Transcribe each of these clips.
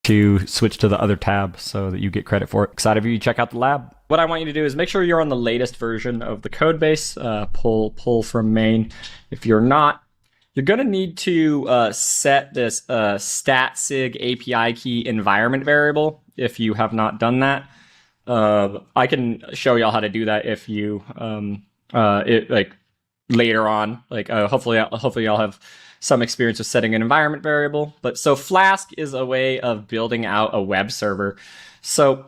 to switch to the other tab so that you get credit for it. Excited for you to check out the lab. What I want you to do is make sure you're on the latest version of the code base. Pull from main. If you're not, you're going to need to set this statsig API key environment variable if you have not done that. I can show y'all how to do that if you later on. Hopefully y'all have some experience with setting an environment variable. But so Flask is a way of building out a web server. So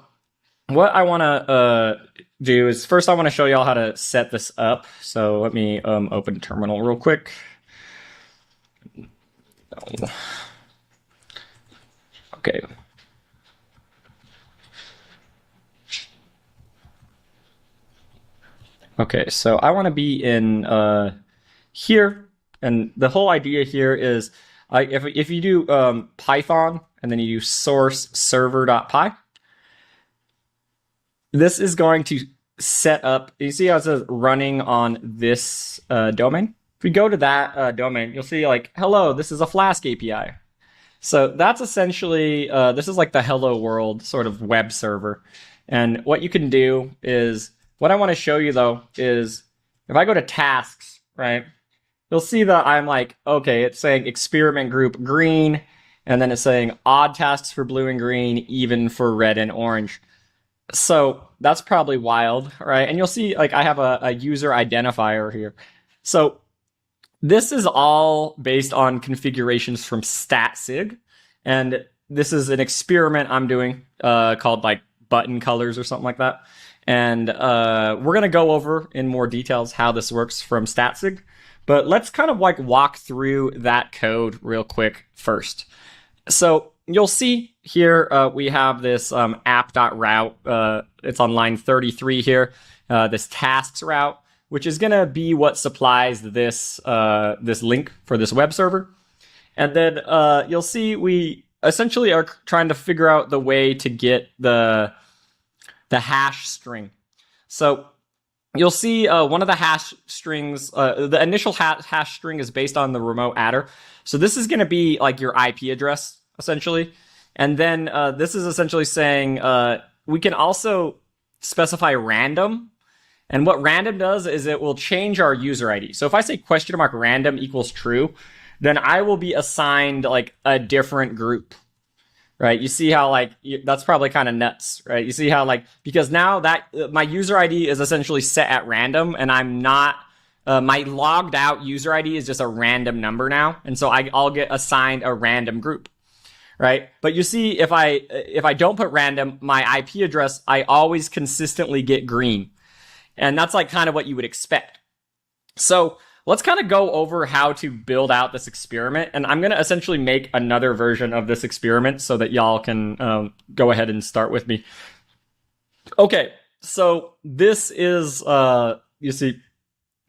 what I want to do is first I want to show y'all how to set this up. So let me open a terminal real quick. Okay. Okay, so I want to be in here, and the whole idea here is if you do Python and then you do source server.py, this is going to set up. You see how it says running on this domain? If we go to that domain, you'll see like, hello, this is a Flask API. So that's essentially, this is like the hello world sort of web server. And what you can do is, what I want to show you though is if I go to tasks, right, you'll see that I'm like, okay, it's saying experiment group green, and then it's saying odd tasks for blue and green, even for red and orange. So that's probably wild, right? And you'll see like I have a user identifier here. So this is all based on configurations from statsig, and this is an experiment I'm doing called like button colors or something like that. And we're going to go over in more details how this works from statsig. But let's kind of like walk through that code real quick first. So you'll see here we have this app.route. It's on line 33 here, this tasks route, which is going to be what supplies this, this link for this web server. And then you'll see we essentially are trying to figure out the way to get the hash string. So you'll see one of the hash strings, the initial hash string is based on the remote adder. So this is going to be like your IP address, essentially. And then this is essentially saying we can also specify random. And what random does is it will change our user ID. So if I say $random equals true, then I will be assigned like a different group. Right, you see how like that's probably kind of nuts, right? You see how like because now that my user ID is essentially set at random, and I'm not my logged out user ID is just a random number now, and so I'll get assigned a random group, right? But you see, if I don't put random, my IP address I always consistently get green, and that's like kind of what you would expect. So let's kind of go over how to build out this experiment. And I'm going to essentially make another version of this experiment so that y'all can go ahead and start with me. Okay, so this is, you see,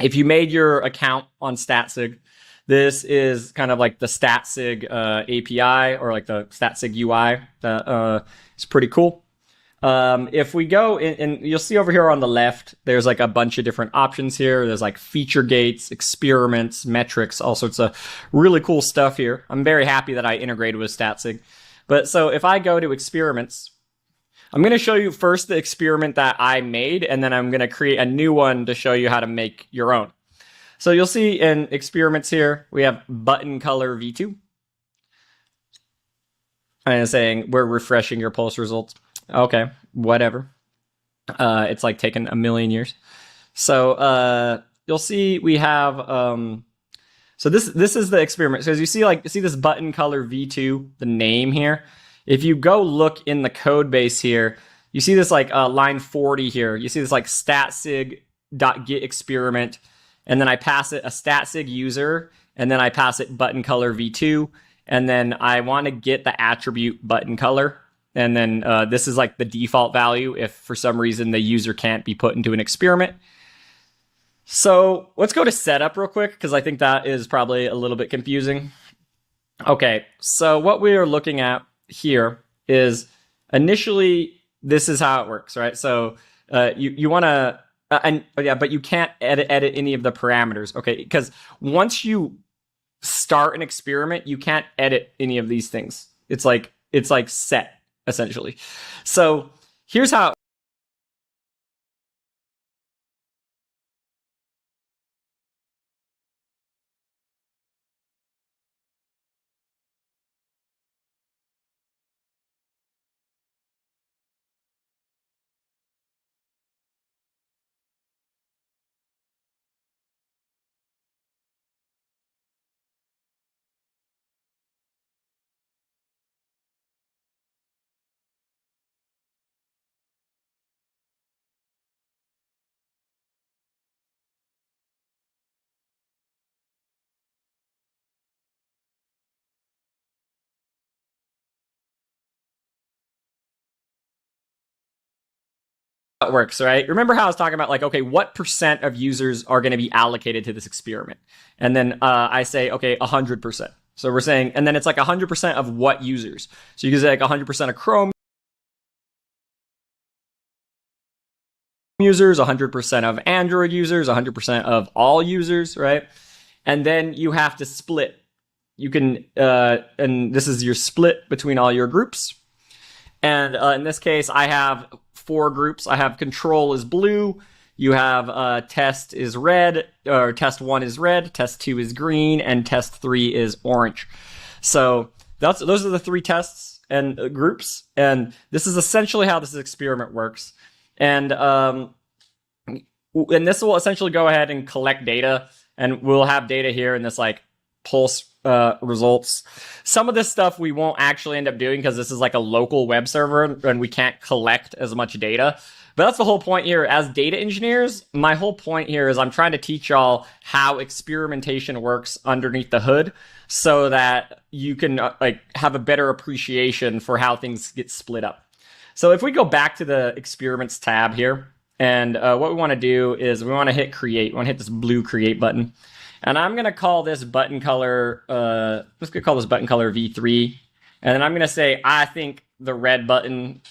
if you made your account on statsig, this is kind of like the statsig API or like the statsig UI. That is pretty cool. If we go in, and you'll see over here on the left, there's like a bunch of different options here. There's like feature gates, experiments, metrics, all sorts of really cool stuff here. I'm very happy that I integrated with statsig. But so if I go to experiments, I'm going to show you first the experiment that I made, and then I'm going to create a new one to show you how to make your own. So you'll see in experiments here, we have button color v2. And it's saying we're refreshing your pulse results. Okay, whatever. It's like taken a million years. So you'll see we have so this is the experiment. So as you see, like see this button color v2, the name here. If you go look in the code base here, you see this like line 40 here. You see this like statsig.get experiment, and then I pass it a statsig user, and then I pass it button color v2, and then I want to get the attribute button color. And then this is like the default value if for some reason the user can't be put into an experiment. So let's go to setup real quick, because I think that is probably a little bit confusing. Okay, so what we are looking at here is initially this is how it works, right? So you want to, but you can't edit any of the parameters, okay? Because once you start an experiment, you can't edit any of these things. It's like it's like set essentially. So here's how it works, right? Remember how I was talking about like, okay, what percent of users are going to be allocated to this experiment? And then I say, okay, 100%. So we're saying, and then it's like 100% of what users? So you can say like 100% of Chrome users, 100% of Android users, 100% of all users, right? And then you have to split. You can, and this is your split between all your groups. And in this case, I have 4 groups. I have control is blue. You have test is red, or test 1 is red, test 2 is green, and test 3 is orange. So those are the 3 tests and groups. And this is essentially how this experiment works. And this will essentially go ahead and collect data, and we'll have data here in this like pulse results. Some of this stuff we won't actually end up doing because this is like a local web server and we can't collect as much data. But that's the whole point here. As data engineers, my whole point here is I'm trying to teach y'all how experimentation works underneath the hood so that you can like have a better appreciation for how things get split up. So if we go back to the experiments tab here, and what we want to do is we want to hit create. We want to hit this blue create button. And I'm going to call this button color, let's call this button color V3. And then I'm going to say, I think the red button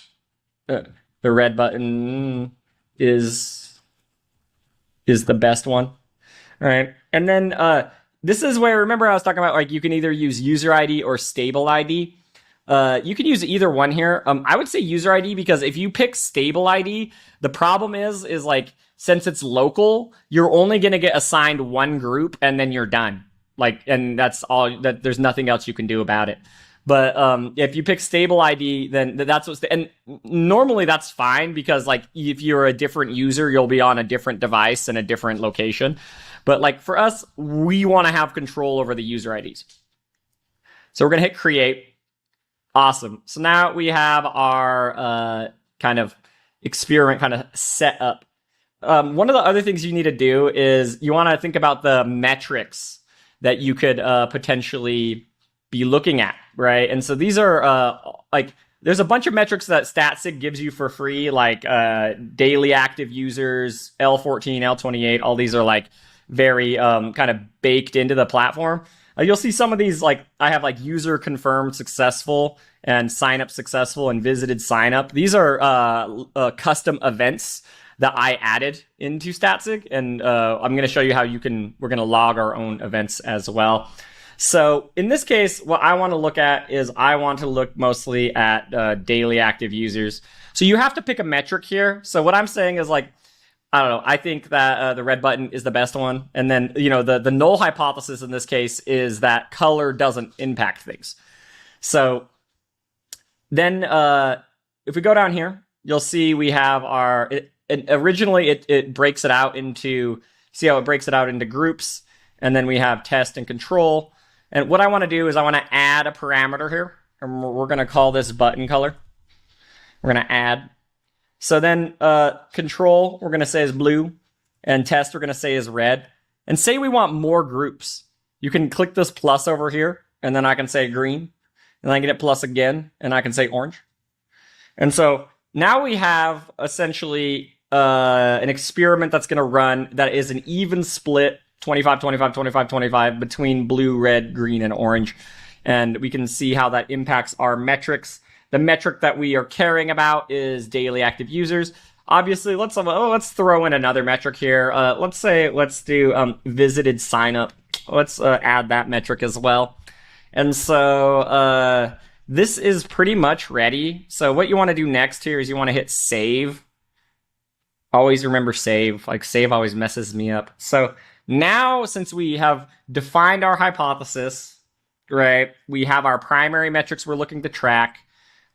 is the best one. All right. And then this is where, remember I was talking about like you can either use user ID or stable ID. You can use either one here. I would say user ID because if you pick stable ID, the problem is like, since it's local, you're only going to get assigned one group and then you're done. Like, and that's all that there's nothing else you can do about it. But if you pick stable ID, then that's what's and normally that's fine because like if you're a different user, you'll be on a different device and a different location. But like for us, we want to have control over the user IDs. So we're going to hit create. Awesome. So now we have our kind of experiment kind of set up. One of the other things you need to do is you want to think about the metrics that you could potentially be looking at, right? And so these are like there's a bunch of metrics that StatSig gives you for free, like daily active users, L14, L28. All these are like very kind of baked into the platform. You'll see some of these, like I have like user confirmed successful and sign up successful and visited sign up. These are custom events that I added into StatSig, and I'm going to show you how we're going to log our own events as well. So in this case, what I want to look at is I want to look mostly at daily active users. So you have to pick a metric here. So what I'm saying is like, I don't know, I think that the red button is the best one. And then, you know, the null hypothesis in this case is that color doesn't impact things. So then if we go down here, you'll see we have our... originally, it breaks it out into, see how it breaks it out into groups, and then we have test and control. And what I want to do is I want to add a parameter here, and we're going to call this button color. We're going to add. So then control, we're going to say is blue, and test, we're going to say is red. And say we want more groups. You can click this plus over here, and then I can say green, and I can hit plus again, and I can say orange. And so now we have essentially an experiment that's going to run that is an even split 25, 25, 25, 25 between blue, red, green, and orange. And we can see how that impacts our metrics. The metric that we are caring about is daily active users. Obviously, let's throw in another metric here. Let's do visited sign up. Let's add that metric as well. And so this is pretty much ready. So what you want to do next here is you want to hit save. Always remember save. Like save always messes me up. So now, since we have defined our hypothesis, right? We have our primary metrics we're looking to track.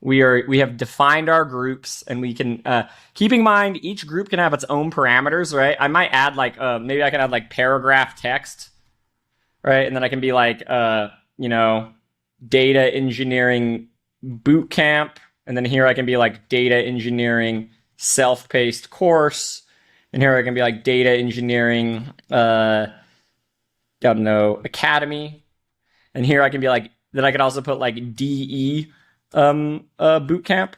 We have defined our groups, and we can keep in mind each group can have its own parameters, right? I might add like maybe I can add like paragraph text, right? And then I can be like you know, data engineering boot camp, and then here I can be like data engineering self-paced course, and here I can be like data engineering I don't know, academy, and here I can be like, then I could also put like DE boot camp,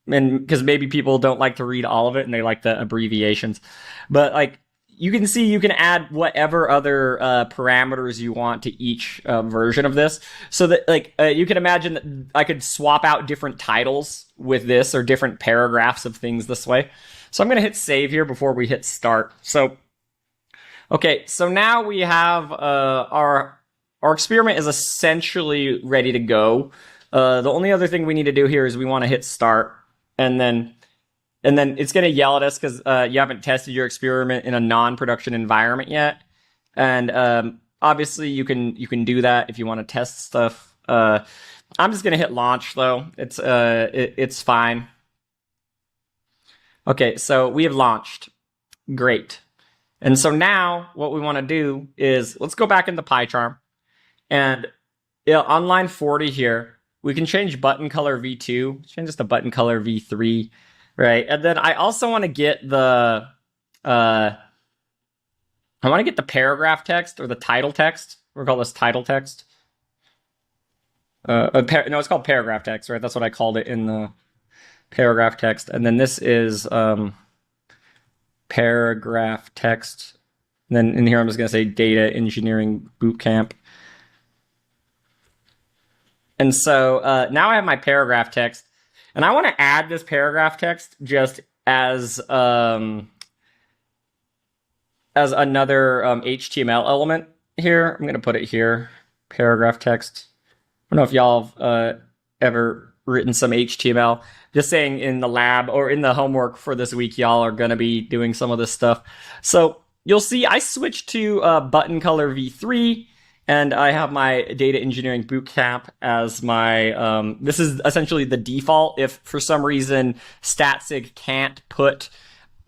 and because maybe people don't like to read all of it and they like the abbreviations, but like you can see you can add whatever other parameters you want to each version of this, so that like you can imagine that I could swap out different titles with this or different paragraphs of things this way. So I'm going to hit save here before we hit start. So okay, so now we have our experiment is essentially ready to go. The only other thing we need to do here is we want to hit start, and then it's going to yell at us because you haven't tested your experiment in a non-production environment yet. And obviously you can do that if you want to test stuff. I'm just going to hit launch though. It's fine. Okay, so we have launched. Great. And so now what we want to do is let's go back into PyCharm, and on line 40 here, we can change button color V2, change this to button color V3. Right, and then I also want to get the paragraph text or the title text. We'll call this title text. No, it's called paragraph text, right? That's what I called it in the paragraph text. And then this is paragraph text. And then in here, I'm just going to say data engineering bootcamp. And so now I have my paragraph text. And I want to add this paragraph text just as another HTML element here. I'm going to put it here, paragraph text. I don't know if y'all have ever written some HTML. Just saying, in the lab or in the homework for this week, y'all are going to be doing some of this stuff. So you'll see I switched to button color V3. And I have my data engineering bootcamp as my, this is essentially the default. If for some reason StatSig can't put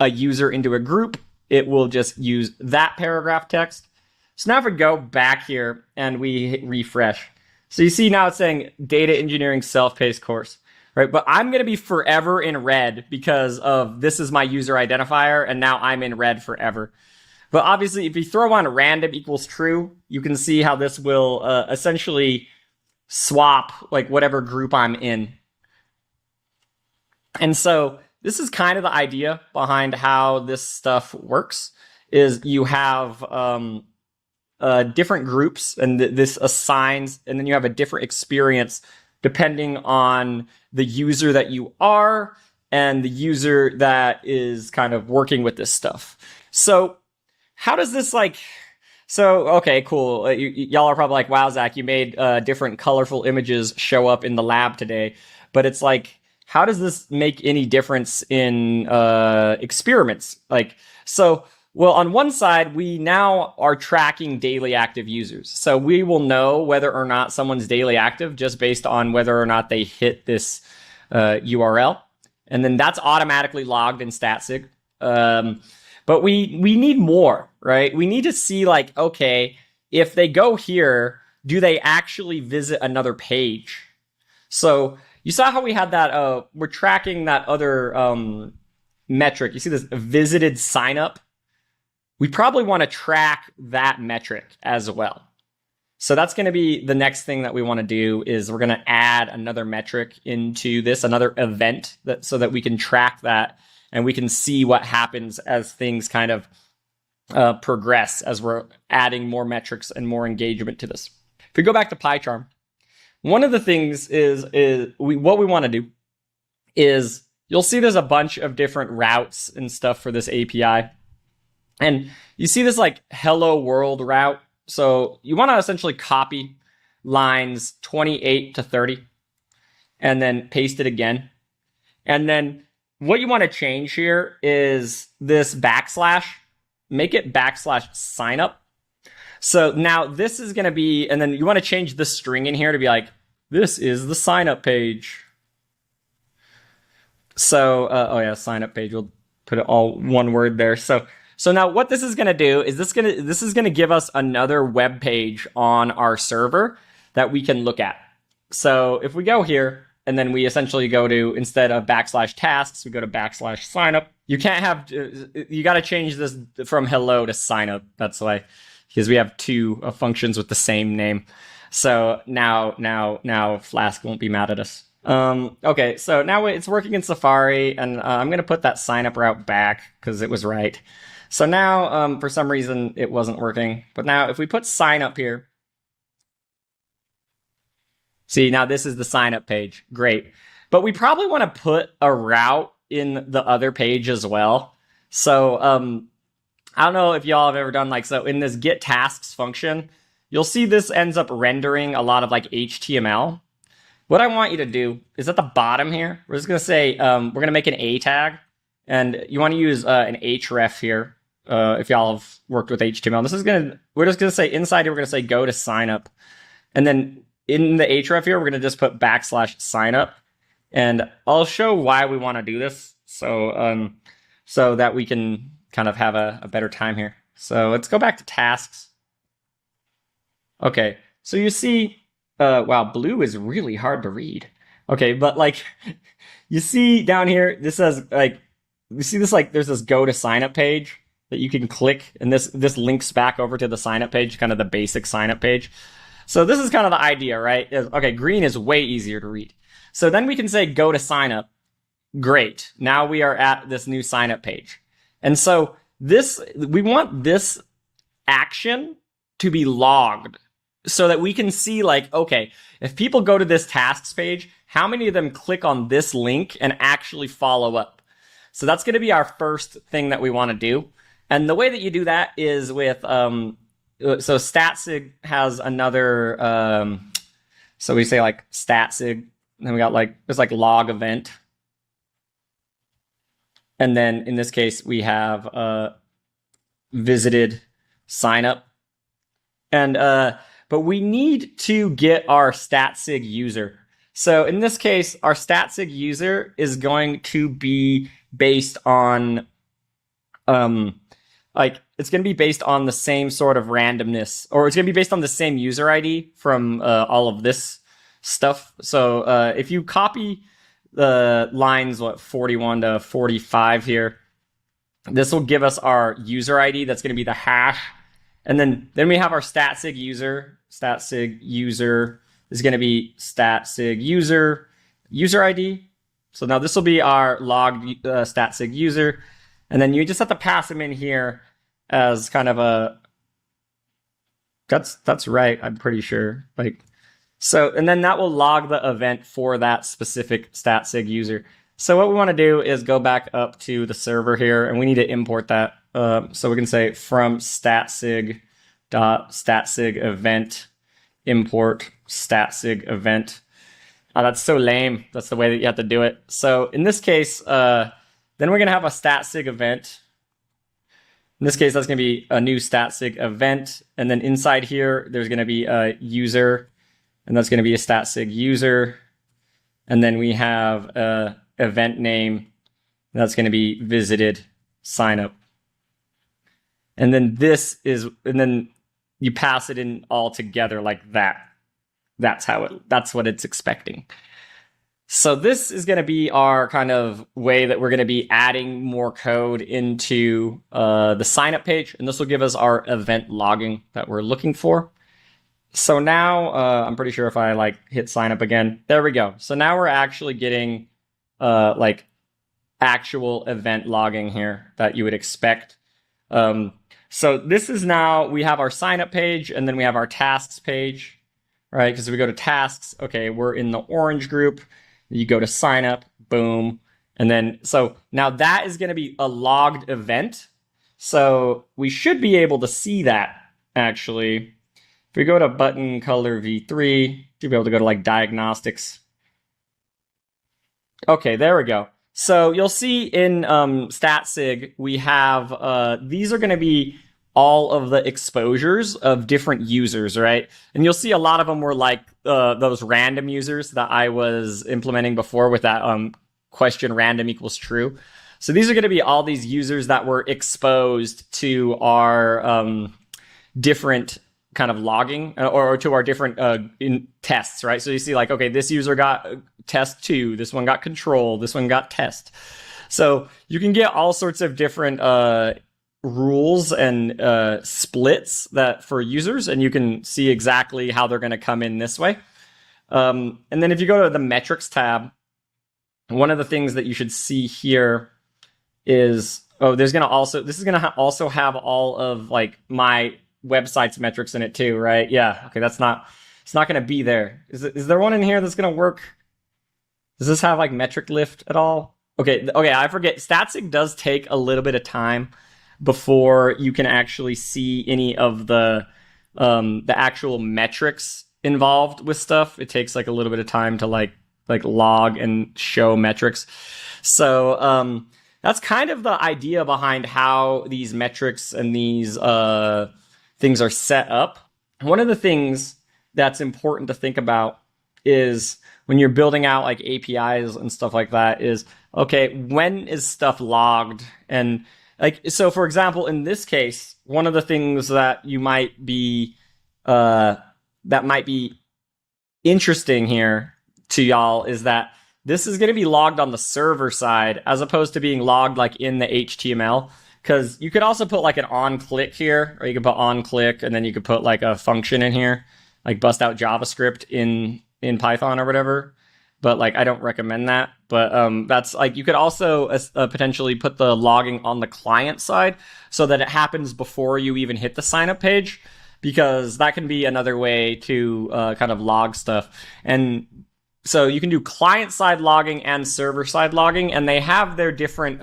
a user into a group, it will just use that paragraph text. So now if we go back here and we hit refresh, so you see now it's saying data engineering self-paced course, right? But I'm going to be forever in red because of this is my user identifier, and now I'm in red forever. But obviously, if you throw on random equals true, you can see how this will essentially swap like whatever group I'm in. And so this is kind of the idea behind how this stuff works, is you have different groups, and this assigns, and then you have a different experience depending on the user that you are and the user that is kind of working with this stuff. So how does this okay, cool. Y'all are probably like, wow, Zach, you made different colorful images show up in the lab today. But it's like, how does this make any difference in experiments? Well, on one side, we now are tracking daily active users. So we will know whether or not someone's daily active just based on whether or not they hit this URL. And then that's automatically logged in StatSig. But we need more, right? We need to see like, okay, if they go here, do they actually visit another page? So you saw how we had that, we're tracking that other metric. You see this visited sign up? We probably want to track that metric as well. So that's going to be the next thing that we want to do, is we're going to add another metric into this, another event, so that we can track that. And we can see what happens as things kind of progress, as we're adding more metrics and more engagement to this. If we go back to PyCharm, one of the things what we want to do is, you'll see there's a bunch of different routes and stuff for this API. And you see this like hello world route. So you want to essentially copy lines 28 to 30. and then paste it again. And then what you want to change here is this backslash, make it backslash sign up. So now this is going to be, and then you want to change the string in here to be like, this is the sign up page. So, oh yeah, sign up page. We'll put it all one word there. So now what this is going to do is this is going to give us another web page on our server that we can look at. So if we go here and then we essentially go to, instead of backslash tasks, we go to backslash sign up. You can't have, you got to change this from hello to sign up. That's why, because we have two functions with the same name. So now Flask won't be mad at us. Okay, so now it's working in Safari, and I'm going to put that sign up route back because it was right. So now, for some reason, it wasn't working. But now if we put sign up here, see, now this is the sign up page. Great. But we probably want to put a route in the other page as well. So I don't know if y'all have ever done so in this get tasks function, you'll see this ends up rendering a lot of HTML. What I want you to do is at the bottom here, we're just going to say, we're going to make an A tag, and you want to use an href here. If y'all have worked with HTML, we're just going to say inside here, we're going to say go to sign up. And then in the href here, we're going to just put backslash sign up. And I'll show why we want to do this. So that we can kind of have a better time here. So let's go back to tasks. Okay. So you see, wow, blue is really hard to read. Okay. But you see down here, this says you see this, there's this go to sign up page that you can click, and this links back over to the sign up page, kind of the basic sign up page. So this is kind of the idea, right? Okay, green is way easier to read. So then we can say go to sign up. Great. Now we are at this new sign up page. And so we want this action to be logged so that we can see okay, if people go to this tasks page, how many of them click on this link and actually follow up? So that's going to be our first thing that we want to do. And the way that you do that is with, so statsig has another, so we say statsig, then we got it's log event. And then in this case, we have visited sign up. And, but we need to get our statsig user. So in this case, our statsig user is going to be based on, it's going to be based on the same sort of randomness, or it's going to be based on the same user ID from all of this stuff. So if you copy the lines 41 to 45 here, this will give us our user ID. That's going to be the hash, and then we have our statsig user. Statsig user is going to be statsig user ID. So now this will be our logged statsig user, and then you just have to pass them in here as kind of a. That's right. I'm pretty sure. So, and then that will log the event for that specific statsig user. So what we want to do is go back up to the server here, and we need to import that. So we can say from statsig event import statsig event. That's so lame. That's the way that you have to do it. So in this case, then we're going to have a statsig event. In this case, that's going to be a new statsig event. And then inside here, there's going to be a user, and that's going to be a statsig user. And then we have a event name, and that's going to be visited sign up. And then and then you pass it in all together like that. That's what it's expecting. So this is going to be our kind of way that we're going to be adding more code into the sign up page. And this will give us our event logging that we're looking for. So now I'm pretty sure if I hit sign up again, there we go. So now we're actually getting actual event logging here that you would expect. So this is now, we have our sign up page, and then we have our tasks page, right? Because if we go to tasks, okay, we're in the orange group. You go to sign up, boom. And then, so now that is going to be a logged event. So we should be able to see that actually. If we go to button color v3, you'll be able to go to diagnostics. Okay, there we go. So you'll see in StatSig, we have these are going to be all of the exposures of different users, right? And you'll see a lot of them were like those random users that I was implementing before with that question random equals true. So these are going to be all these users that were exposed to our different kind of logging or to our different in tests, right? So you see like, okay, this user got test 2, this one got control, this one got test. So you can get all sorts of different rules and splits that for users, and you can see exactly how they're going to come in this way. And then if you go to the metrics tab, one of the things that you should see here is, this is going to also have all of like my website's metrics in it too, right? Yeah. Okay. It's not going to be there. Is there one in here that's going to work? Does this have like metric lift at all? Okay. I forget. StatSig does take a little bit of time before you can actually see any of the actual metrics involved with stuff. It takes like a little bit of time to like log and show metrics. So that's kind of the idea behind how these metrics and these things are set up. One of the things that's important to think about is when you're building out like APIs and stuff like that is, okay, when is stuff logged? And like, so for example, in this case, one of the things that you might be, that might be interesting here to y'all is that this is going to be logged on the server side as opposed to being logged like in the HTML. Because you could also put like an on click here, or you could put on click, and then you could put like a function in here, like bust out JavaScript in Python or whatever. But like I don't recommend that. But that's like you could also potentially put the logging on the client side so that it happens before you even hit the sign up page, because that can be another way to kind of log stuff. And so you can do client side logging and server side logging, and they have their different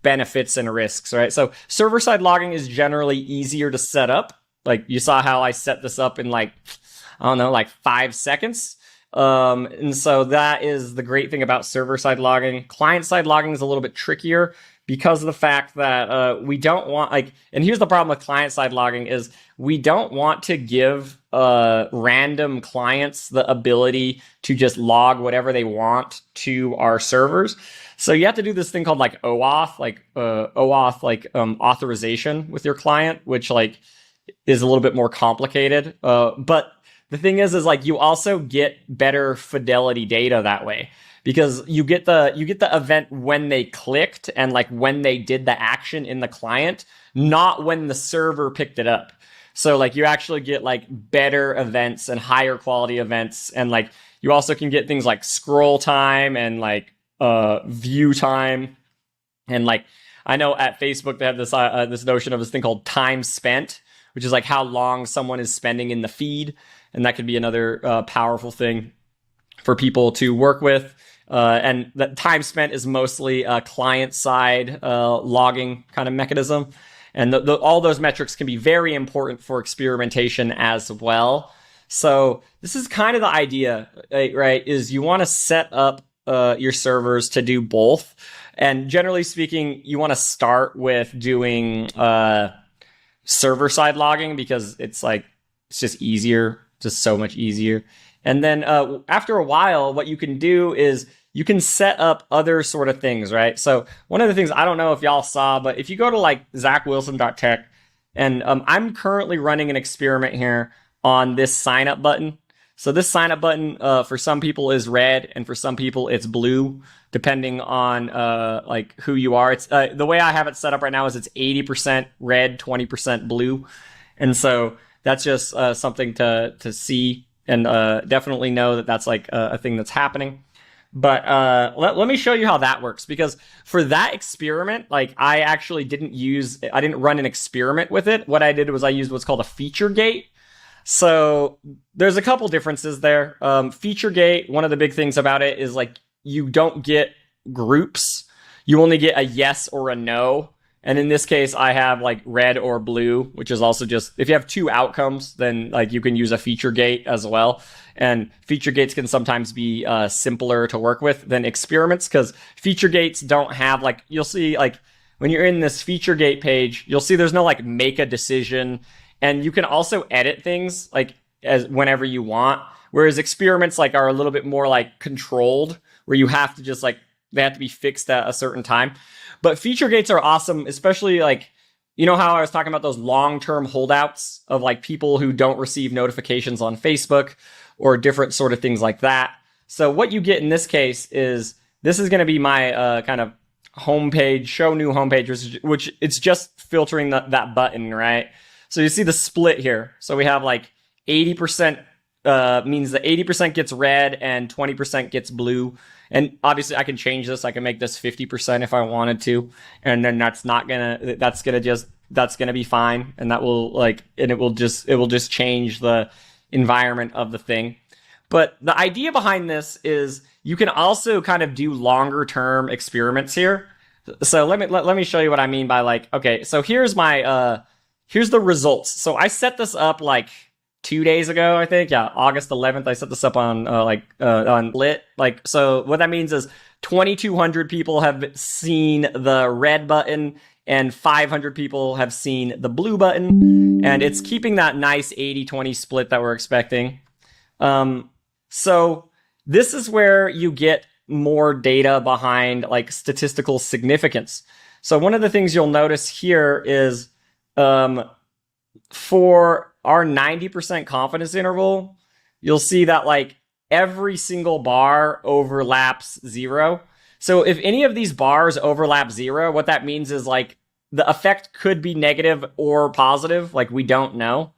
benefits and risks, right? So server side logging is generally easier to set up. Like you saw how I set this up in like, I don't know, like 5 seconds. And so that is the great thing about server side logging. Client side logging is a little bit trickier because of the fact that we don't want like, and here's the problem with client side logging is we don't want to give random clients the ability to just log whatever they want to our servers. So you have to do this thing called like OAuth, authorization with your client, which like is a little bit more complicated. But the thing is like you also get better fidelity data that way, because you get the event when they clicked and like when they did the action in the client, not when the server picked it up. So like you actually get like better events and higher quality events, and like you also can get things like scroll time and like view time. And like I know at Facebook they have this notion of this thing called time spent, which is like how long someone is spending in the feed, and that could be another powerful thing for people to work with. And the time spent is mostly a client-side logging kind of mechanism. And all those metrics can be very important for experimentation as well. So this is kind of the idea, right? Is you want to set up your servers to do both. And generally speaking, you want to start with doing server-side logging because it's just easier, just so much easier. And then after a while, what you can do is you can set up other sort of things, right? So one of the things, I don't know if y'all saw, but if you go to like zachwilson.tech, and I'm currently running an experiment here on this sign up button. So this sign up button for some people is red, and for some people it's blue, depending on like who you are. It's the way I have it set up right now is it's 80% red, 20% blue, and so that's just something to see, and definitely know that that's like a thing that's happening. But let me show you how that works, because for that experiment, like I actually I didn't run an experiment with it. What I did was I used what's called a feature gate. So there's a couple differences there. Feature gate, one of the big things about it is like you don't get groups. You only get a yes or a no. And in this case, I have like red or blue, which is also just, if you have two outcomes, then like you can use a feature gate as well. And feature gates can sometimes be simpler to work with than experiments, because feature gates don't have like, you'll see like when you're in this feature gate page, you'll see there's no like make a decision. And you can also edit things like as whenever you want. Whereas experiments like are a little bit more like controlled, where you have to just like, they have to be fixed at a certain time. But feature gates are awesome, especially like, you know how I was talking about those long-term holdouts of like people who don't receive notifications on Facebook or different sort of things like that. So what you get in this case is, this is going to be my kind of homepage, show new homepage, which it's just filtering that button, right? So you see the split here. So we have like 80% means that 80% gets red and 20% gets blue. And obviously I can change this. I can make this 50% if I wanted to. And then that's gonna be fine. And that will like, and it will just change the environment of the thing. But the idea behind this is you can also kind of do longer term experiments here. So let me show you what I mean by like, okay, so here's my, here's the results. So I set this up like 2 days ago, I think. Yeah, August 11th. I set this up on on Lit. Like, so what that means is 2,200 people have seen the red button and 500 people have seen the blue button. And it's keeping that nice 80-20 split that we're expecting. So this is where you get more data behind like statistical significance. So one of the things you'll notice here is for our 90% confidence interval, you'll see that like every single bar overlaps 0. So if any of these bars overlap 0, what that means is like the effect could be negative or positive, like we don't know.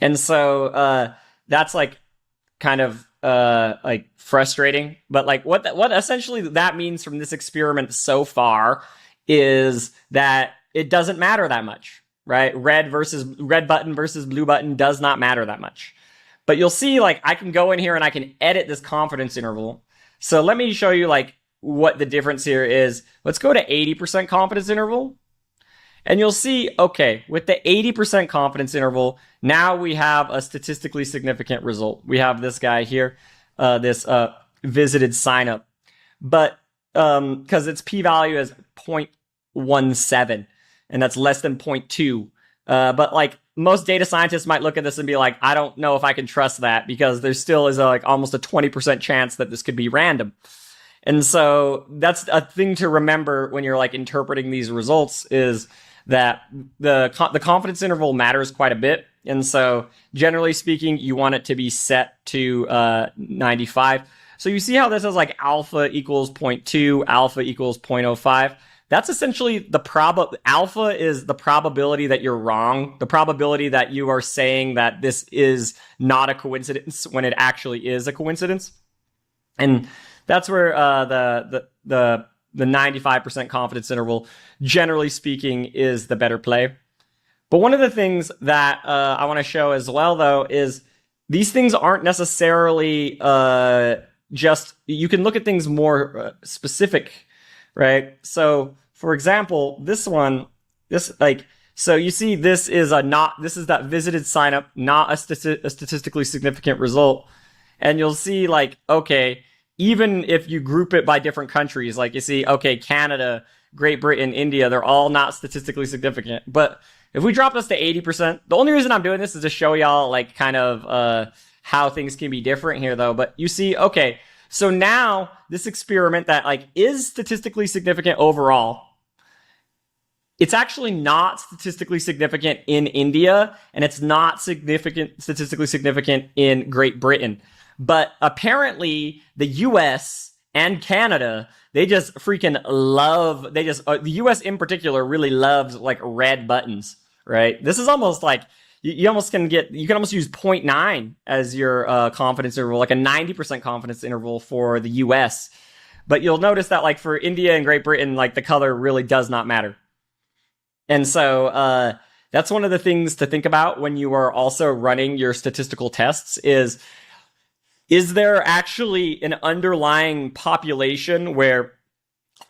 And so that's like kind of like frustrating. But like what essentially that means from this experiment so far is that it doesn't matter that much, right? Red button versus blue button does not matter that much. But you'll see like I can go in here and I can edit this confidence interval. So let me show you like what the difference here is. Let's go to 80% confidence interval. And you'll see, okay, with the 80% confidence interval, now we have a statistically significant result. We have this guy here, this visited sign up. But because its p-value is 0.17, and that's less than 0.2. But like most data scientists might look at this and be like, I don't know if I can trust that, because there still is like almost a 20% chance that this could be random. And so that's a thing to remember when you're like interpreting these results, is that the confidence interval matters quite a bit. And so generally speaking, you want it to be set to 95. So you see how this is like alpha equals 0.2, alpha equals 0.05. That's essentially the alpha is the probability that you're wrong, the probability that you are saying that this is not a coincidence when it actually is a coincidence. And that's where the 95% confidence interval, generally speaking, is the better play. But one of the things that I want to show as well, though, is these things aren't necessarily just, you can look at things more specific, right? So, for example, so you see this is that visited sign up, not a statistically significant result. And you'll see like, okay, even if you group it by different countries, like you see, okay, Canada, Great Britain, India, they're all not statistically significant. But if we drop this to 80%, the only reason I'm doing this is to show y'all like kind of how things can be different here though. But you see, okay, so now this experiment that like is statistically significant overall, it's actually not statistically significant in India, and it's not statistically significant in Great Britain. But apparently the US and Canada, they just freaking love, the US in particular really loves like red buttons, right? This is almost like you almost can get, you can almost use zero point 0.9 as your confidence interval, like a 90% confidence interval for the US. But you'll notice that like for India and Great Britain, like the color really does not matter. And so that's one of the things to think about when you are also running your statistical tests is there actually an underlying population where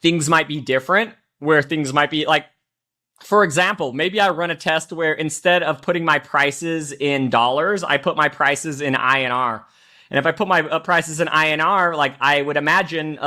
things might be different, where things might be like, for example, maybe I run a test where instead of putting my prices in dollars, I put my prices in INR. And if I put my prices in INR, like I would imagine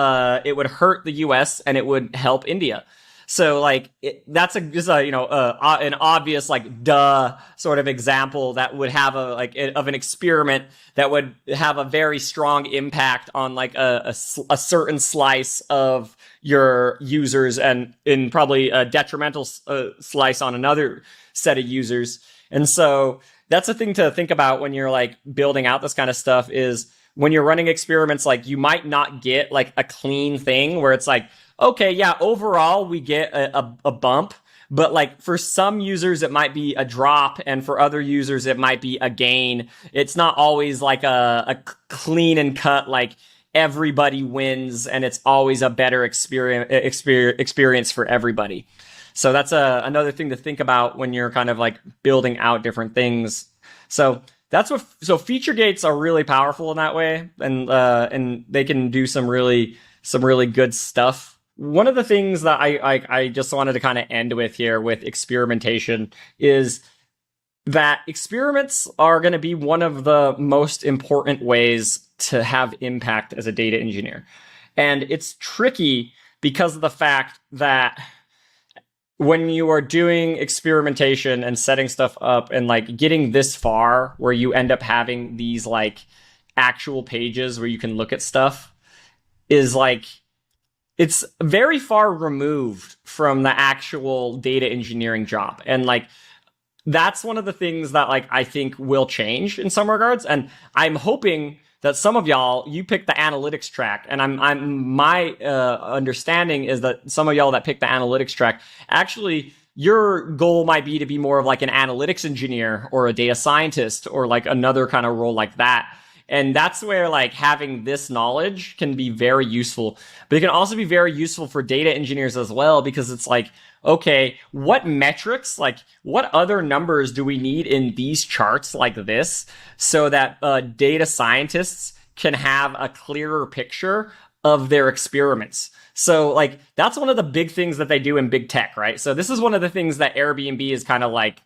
it would hurt the US and it would help India. So like that's just a an obvious like duh sort of example that would have of an experiment that would have a very strong impact on like a certain slice of your users and in probably a detrimental slice on another set of users. And so that's a thing to think about when you're like building out this kind of stuff is when you're running experiments, like you might not get like a clean thing where it's like, okay, yeah, overall we get a bump, but like for some users it might be a drop and for other users it might be a gain. It's not always like a clean and cut, like everybody wins and it's always a better experience for everybody. So that's another thing to think about when you're kind of like building out different things. So so feature gates are really powerful in that way, and they can do some really good stuff. One of the things that I just wanted to kind of end with here with experimentation is that experiments are going to be one of the most important ways to have impact as a data engineer. And it's tricky because of the fact that when you are doing experimentation and setting stuff up and like getting this far where you end up having these like actual pages where you can look at stuff is like, it's very far removed from the actual data engineering job. And like, that's one of the things that like I think will change in some regards. And I'm hoping that some of y'all, you pick the analytics track, and my understanding is that some of y'all that pick the analytics track, actually your goal might be to be more of like an analytics engineer or a data scientist or like another kind of role like that. And that's where like having this knowledge can be very useful, but it can also be very useful for data engineers as well, because it's like, okay, what metrics, like what other numbers do we need in these charts like this so that data scientists can have a clearer picture of their experiments? So like, that's one of the big things that they do in big tech, right? So this is one of the things that Airbnb is kind of like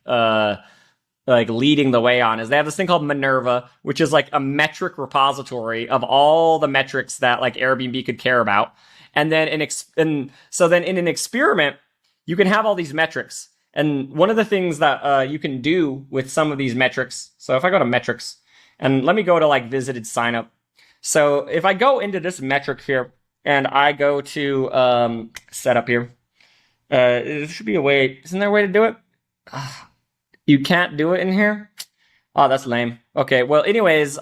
leading the way on, is they have this thing called Minerva, which is like a metric repository of all the metrics that like Airbnb could care about. And then so then in an experiment, you can have all these metrics. And one of the things that you can do with some of these metrics, so if I go to metrics, and let me go to like visited signup. So if I go into this metric here, and I go to setup here, there should be a way, isn't there a way to do it? You can't do it in here? Oh, that's lame. Okay, well, anyways,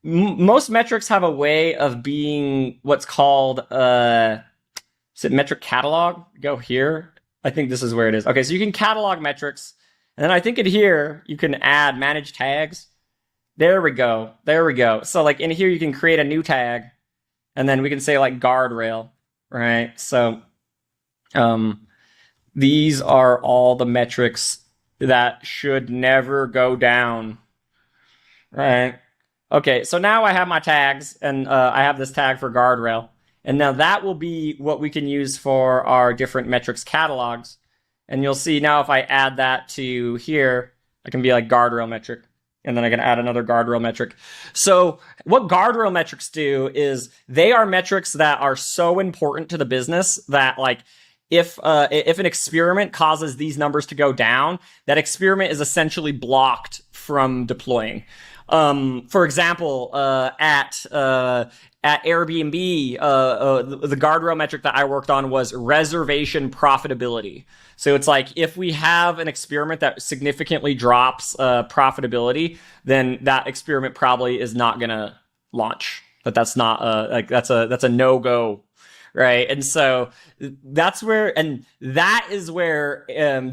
most metrics have a way of being what's called, is it metric catalog? Go here. I think this is where it is. Okay, so you can catalog metrics. And then I think in here, you can add manage tags. There we go. There we go. So like in here, you can create a new tag. And then we can say like guardrail, right? So these are all the metrics that should never go down, right? Okay, so now I have my tags, and I have this tag for guardrail. And now that will be what we can use for our different metrics catalogs. And you'll see now if I add that to here, I can be like guardrail metric. And then I can add another guardrail metric. So what guardrail metrics do is they are metrics that are so important to the business that like if an experiment causes these numbers to go down, that experiment is essentially blocked from deploying. For example, at Airbnb, the guardrail metric that I worked on was reservation profitability. So it's like, if we have an experiment that significantly drops profitability, then that experiment probably is not going to launch. But that's not that's a no-go, right? And so that is where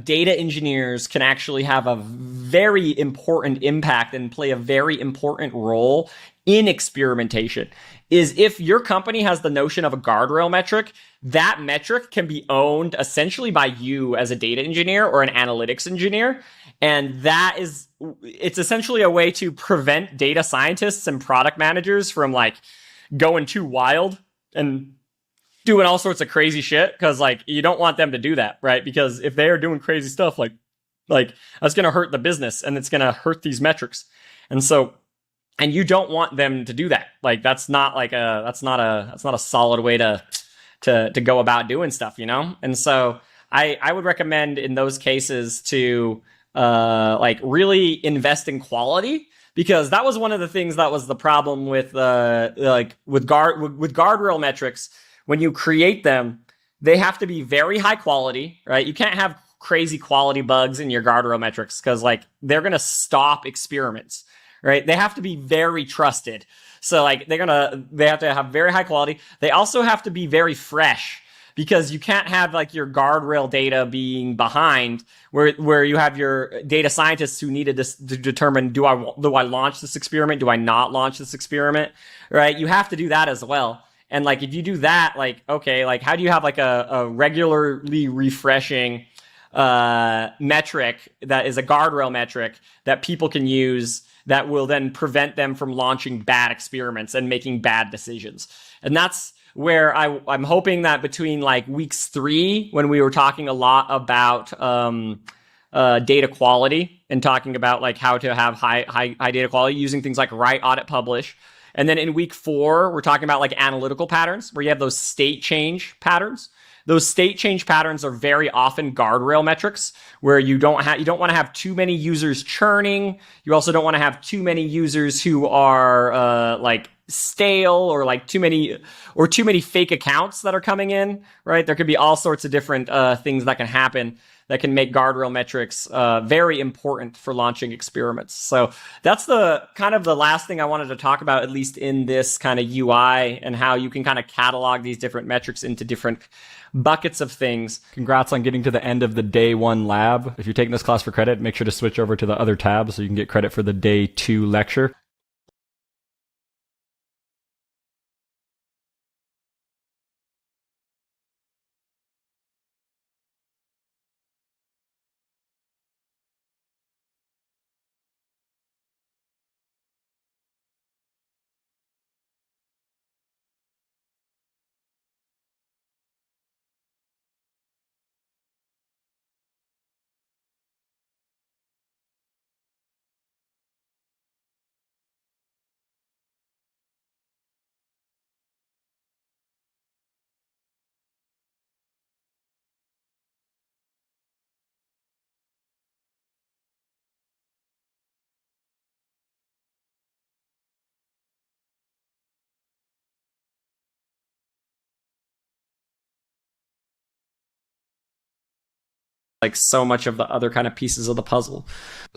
data engineers can actually have a very important impact and play a very important role in experimentation. Is if your company has the notion of a guardrail metric, that metric can be owned essentially by you as a data engineer or an analytics engineer. And it's essentially a way to prevent data scientists and product managers from like going too wild and doing all sorts of crazy shit, because like you don't want them to do that, right? Because if they are doing crazy stuff, like that's going to hurt the business and it's going to hurt these metrics. And so, and you don't want them to do that. Like that's not a solid way to go about doing stuff, you know? And so I would recommend in those cases to like really invest in quality, because that was one of the things that was the problem with with guardrail metrics. When you create them, they have to be very high quality, right? You can't have crazy quality bugs in your guardrail metrics, because like they're gonna stop experiments, right? They have to be very trusted. So like they have to have very high quality. They also have to be very fresh, because you can't have like your guardrail data being behind where you have your data scientists who needed to determine, do I launch this experiment? Do I not launch this experiment? Right? You have to do that as well. And like, if you do that, like, okay, like how do you have like a regularly refreshing metric that is a guardrail metric that people can use that will then prevent them from launching bad experiments and making bad decisions? And that's where I'm hoping that between like weeks 3, when we were talking a lot about data quality and talking about like how to have high data quality using things like write, audit, publish. And then in week 4, we're talking about like analytical patterns, where you have those state change patterns. Those state change patterns are very often guardrail metrics, where you don't want to have too many users churning. You also don't want to have too many users who are like stale, or like too many fake accounts that are coming in, right? There could be all sorts of different things that can happen that can make guardrail metrics very important for launching experiments. So that's the kind of the last thing I wanted to talk about, at least in this kind of UI, and how you can kind of catalog these different metrics into different buckets of things. Congrats on getting to the end of the day 1 lab. If you're taking this class for credit, make sure to switch over to the other tab so you can get credit for the day 2 lecture. Like so much of the other kind of pieces of the puzzle.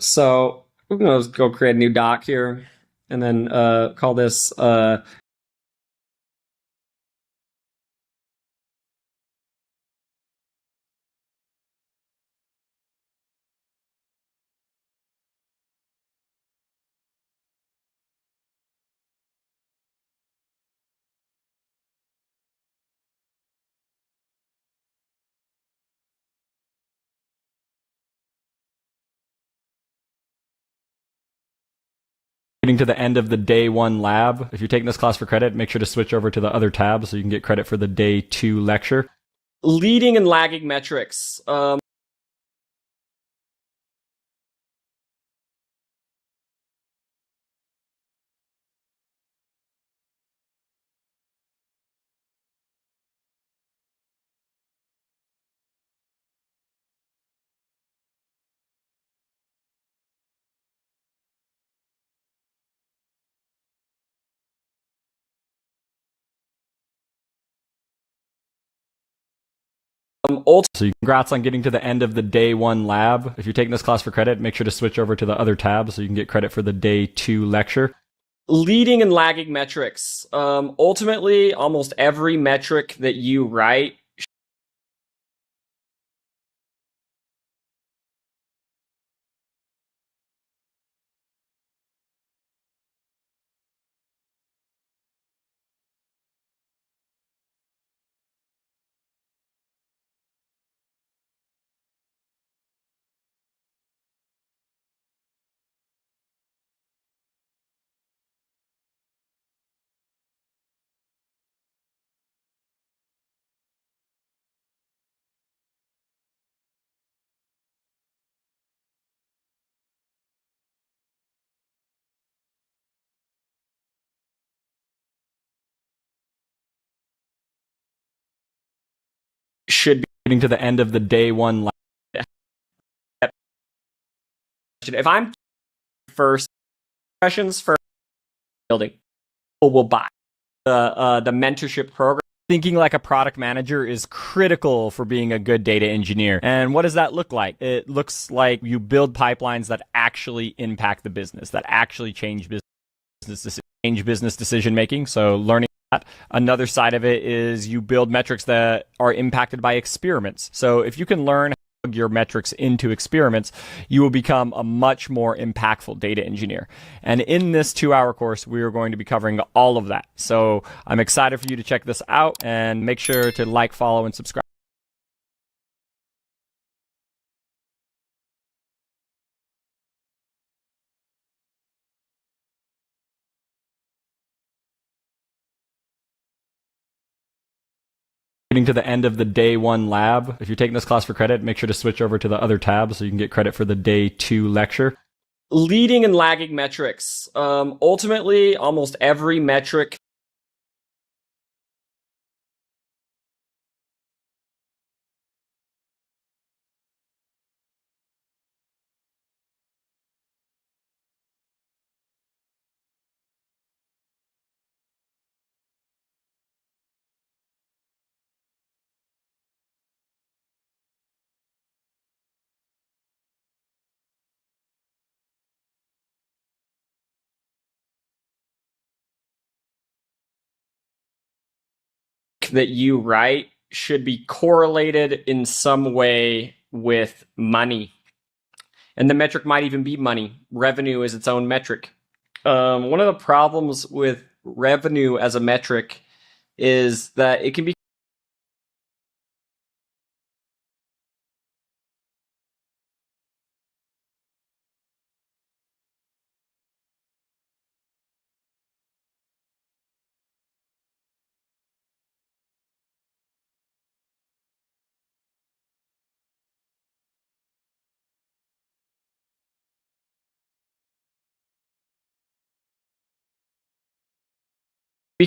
So we're going to go create a new doc here, and then call this getting to the end of the day 1 lab. If you're taking this class for credit, make sure to switch over to the other tab so you can get credit for the day 2 lecture. Leading and lagging metrics. So congrats on getting to the end of the day 1 lab. If you're taking this class for credit, make sure to switch over to the other tab so you can get credit for the day 2 lecture. Leading and lagging metrics. Ultimately, almost every metric that you write should be getting to the end of the day one. If I'm first impressions for building, people will buy the mentorship program. Thinking like a product manager is critical for being a good data engineer. And what does that look like? It looks like you build pipelines that actually impact the business, that actually change business decision making. So learning that. Another side of it is you build metrics that are impacted by experiments. So if you can learn your metrics into experiments, you will become a much more impactful data engineer. And in this 2-hour course, we are going to be covering all of that. So I'm excited for you to check this out, and make sure to like, follow, and subscribe. Getting to the end of the day one lab. If you're taking this class for credit, make sure to switch over to the other tab so you can get credit for the day 2 lecture. Leading and lagging metrics. Ultimately, almost every metric that you write should be correlated in some way with money. And the metric might even be money. Revenue is its own metric. One of the problems with revenue as a metric is that it can be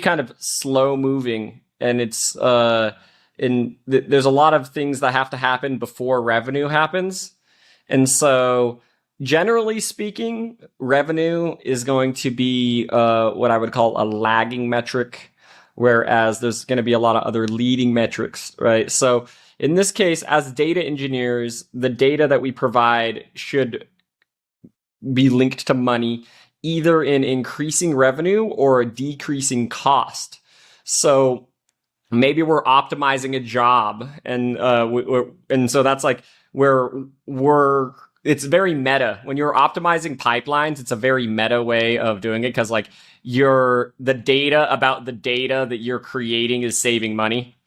kind of slow moving, and it's there's a lot of things that have to happen before revenue happens. And so generally speaking, revenue is going to be what I would call a lagging metric, whereas there's going to be a lot of other leading metrics, right? So in this case, as data engineers, the data that we provide should be linked to money, either in increasing revenue or decreasing cost. So maybe we're optimizing a job, and so that's like where it's very meta. When you're optimizing pipelines, it's a very meta way of doing it, because like the data about the data that you're creating is saving money,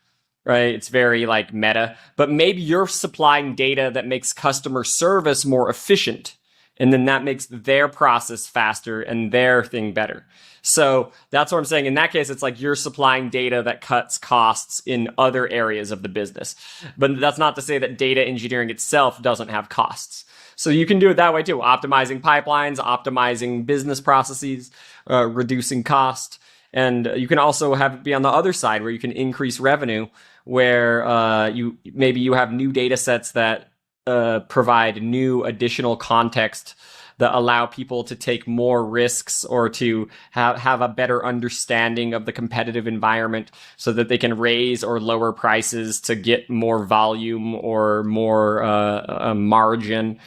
right? It's very like meta. But maybe you're supplying data that makes customer service more efficient, and then that makes their process faster and their thing better. So that's what I'm saying. In that case, it's like you're supplying data that cuts costs in other areas of the business. But that's not to say that data engineering itself doesn't have costs. So you can do it that way too, optimizing pipelines, optimizing business processes, reducing cost. And you can also have it be on the other side, where you can increase revenue, where you have new data sets that provide new additional context that allow people to take more risks, or to have a better understanding of the competitive environment, so that they can raise or lower prices to get more volume or more margin.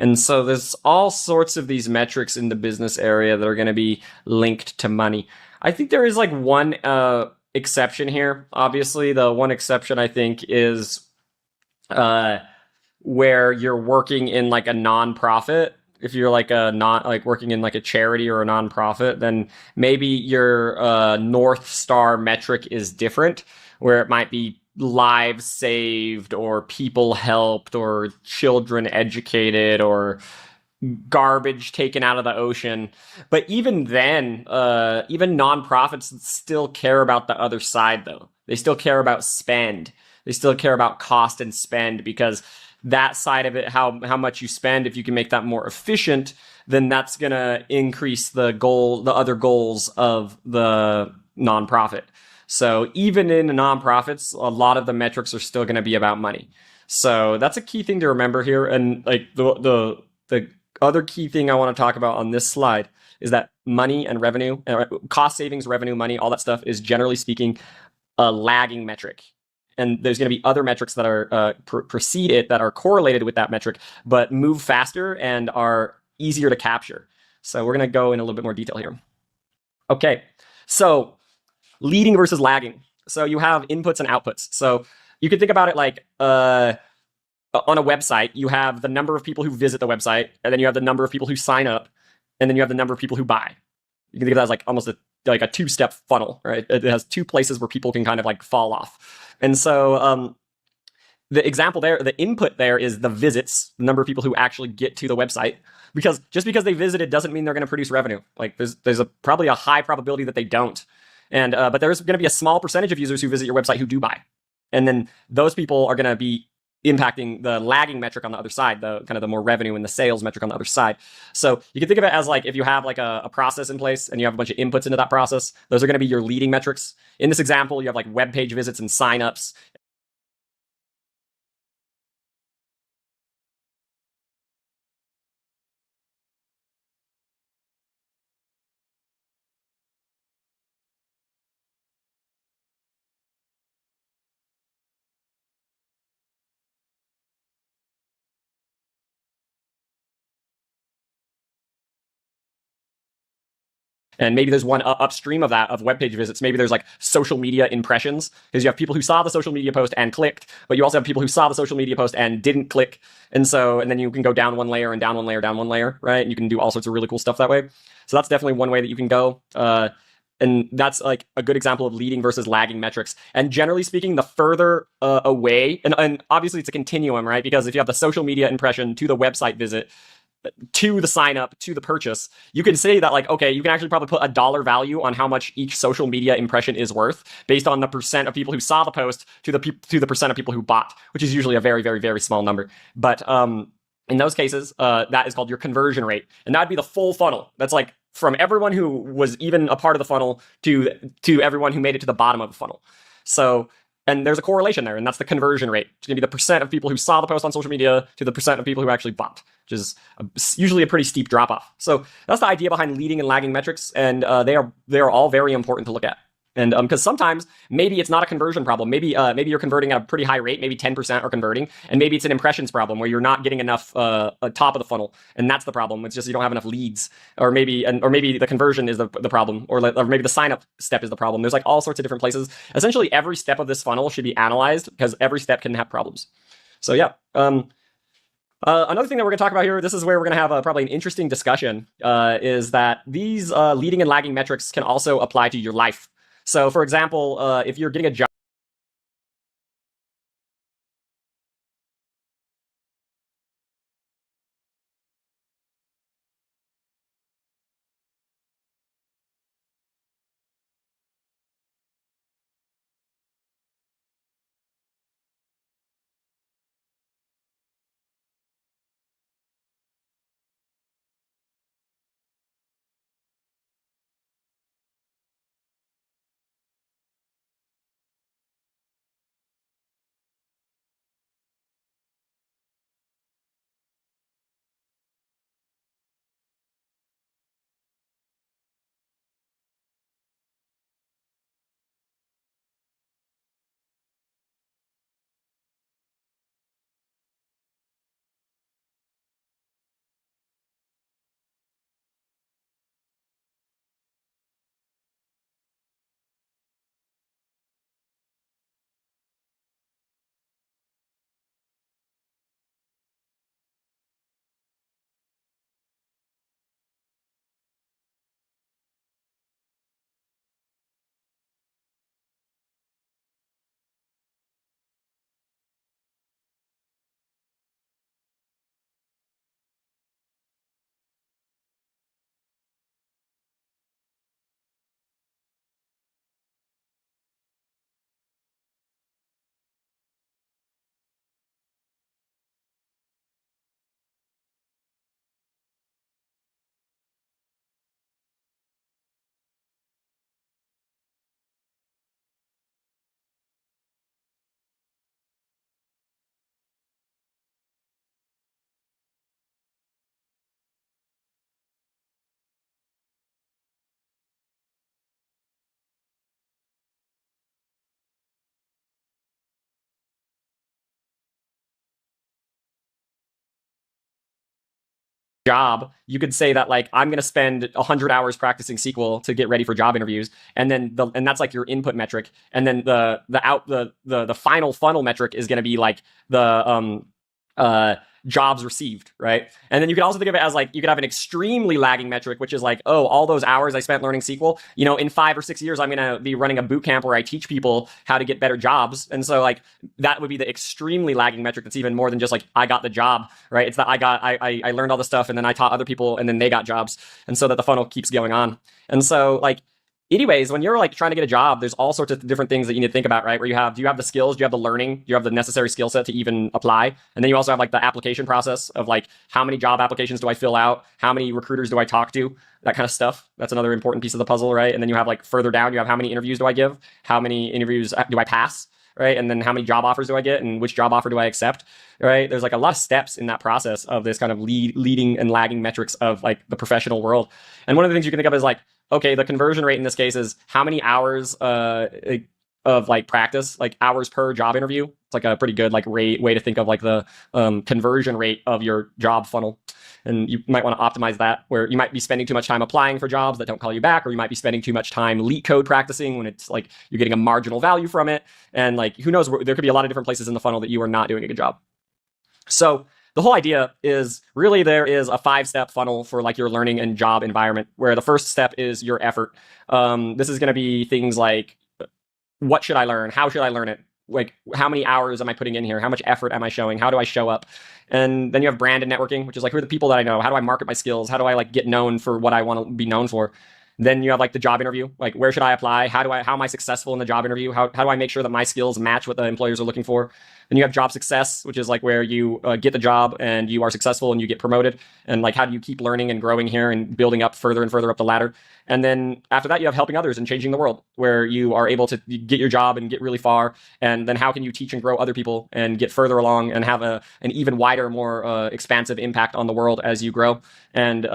And so there's all sorts of these metrics in the business area that are going to be linked to money. I think there is like one exception here. Obviously, the one exception I think is uh, where you're working in like a nonprofit. If you're like a not like working in like a charity or a nonprofit, then maybe your North Star metric is different, where it might be lives saved or people helped or children educated or garbage taken out of the ocean. But even then, even nonprofits still care about the other side, though. They still care about spend. They still care about cost and spend because that side of it, how much you spend, if you can make that more efficient, then that's gonna increase the other goals of the nonprofit. So even in nonprofits, a lot of the metrics are still going to be about money. So that's a key thing to remember here. And like the other key thing I want to talk about on this slide is that money and revenue, cost savings, revenue, money, all that stuff is generally speaking a lagging metric. And there's going to be other metrics that are precede it that are correlated with that metric, but move faster and are easier to capture. So we're going to go in a little bit more detail here. Okay, so leading versus lagging. So you have inputs and outputs. So you can think about it like on a website, you have the number of people who visit the website, and then you have the number of people who sign up, and then you have the number of people who buy. You can think of that as like almost like a two-step funnel, right? It has two places where people can kind of like fall off. And so the example there, the input there is the visits, the number of people who actually get to the website. Because just because they visited doesn't mean they're going to produce revenue. Like there's probably a high probability that they don't. And but there's going to be a small percentage of users who visit your website who do buy, and then those people are going to be impacting the lagging metric on the other side, the kind of the more revenue and the sales metric on the other side. So you can think of it as like if you have like a process in place and you have a bunch of inputs into that process, those are going to be your leading metrics. In this example, you have like web page visits and signups. And maybe there's one upstream of that of web page visits. Maybe there's like social media impressions because you have people who saw the social media post and clicked, but you also have people who saw the social media post and didn't click. And then you can go down one layer and down one layer, down one layer, right? And you can do all sorts of really cool stuff that way. So that's definitely one way that you can go. And that's like a good example of leading versus lagging metrics. And generally speaking, the further away, and obviously it's a continuum, right? Because if you have the social media impression to the website visit, to the sign up, to the purchase, you can say that like, okay, you can actually probably put a dollar value on how much each social media impression is worth based on the percent of people who saw the post to the percent of people who bought, which is usually a very, very, very small number. But in those cases, that is called your conversion rate. And that'd be the full funnel. That's like from everyone who was even a part of the funnel to everyone who made it to the bottom of the funnel. So and there's a correlation there, and that's the conversion rate. It's going to be the percent of people who saw the post on social media to the percent of people who actually bought, which is usually a pretty steep drop off. So that's the idea behind leading and lagging metrics, and they are all very important to look at. And because sometimes maybe it's not a conversion problem. Maybe you're converting at a pretty high rate. Maybe 10% are converting, and maybe it's an impressions problem where you're not getting enough top of the funnel, and that's the problem. It's just you don't have enough leads, or maybe the conversion is the problem, or maybe the sign up step is the problem. There's like all sorts of different places. Essentially, every step of this funnel should be analyzed because every step can have problems. So yeah. Another thing that we're going to talk about here, this is where we're going to have probably an interesting discussion, is that these leading and lagging metrics can also apply to your life. So, for example, if you're getting a job, job, you could say that like I'm going to spend 100 hours practicing SQL to get ready for job interviews, and then and that's like your input metric, and then the final funnel metric is going to be like the uh jobs received, right? And then you could also think of it as like you could have an extremely lagging metric, which is like, oh, all those hours I spent learning SQL, in 5 or 6 years I'm going to be running a boot camp where I teach people how to get better jobs. And so like that would be the extremely lagging metric. That's even more than just like I got the job, right? It's that I learned all the stuff and then I taught other people and then they got jobs, and so that the funnel keeps going on. And so like anyways, when you're like trying to get a job, there's all sorts of different things that you need to think about, right? Where do you have the skills? Do you have the learning? Do you have the necessary skill set to even apply? And then you also have like the application process of like, how many job applications do I fill out? How many recruiters do I talk to? That kind of stuff. That's another important piece of the puzzle, right? And then you have like further down, you have how many interviews do I give? How many interviews do I pass? Right. And then how many job offers do I get and which job offer do I accept? Right. There's like a lot of steps in that process of this kind of leading and lagging metrics of like the professional world. And one of the things you can think of is like, okay, the conversion rate in this case is how many hours of like practice, like hours per job interview. It's like a pretty good like way to think of like the conversion rate of your job funnel. And you might want to optimize that, where you might be spending too much time applying for jobs that don't call you back, or you might be spending too much time leak code practicing when it's like you're getting a marginal value from it. And like, who knows, there could be a lot of different places in the funnel that you are not doing a good job. So the whole idea is really there is a 5-step funnel for like your learning and job environment, where the first step is your effort. This is going to be things like, what should I learn? How should I learn it? Like, how many hours am I putting in here? How much effort am I showing? How do I show up? And then you have brand and networking, which is like, who are the people that I know? How do I market my skills? How do I like get known for what I want to be known for? Then you have like the job interview, like where should I apply? How am I successful in the job interview? How do I make sure that my skills match what the employers are looking for? Then you have job success, which is like where you get the job and you are successful and you get promoted. And like, how do you keep learning and growing here and building up further and further up the ladder? And then after that, you have helping others and changing the world, where you are able to get your job and get really far. And then how can you teach and grow other people and get further along and have an even wider, more expansive impact on the world as you grow? And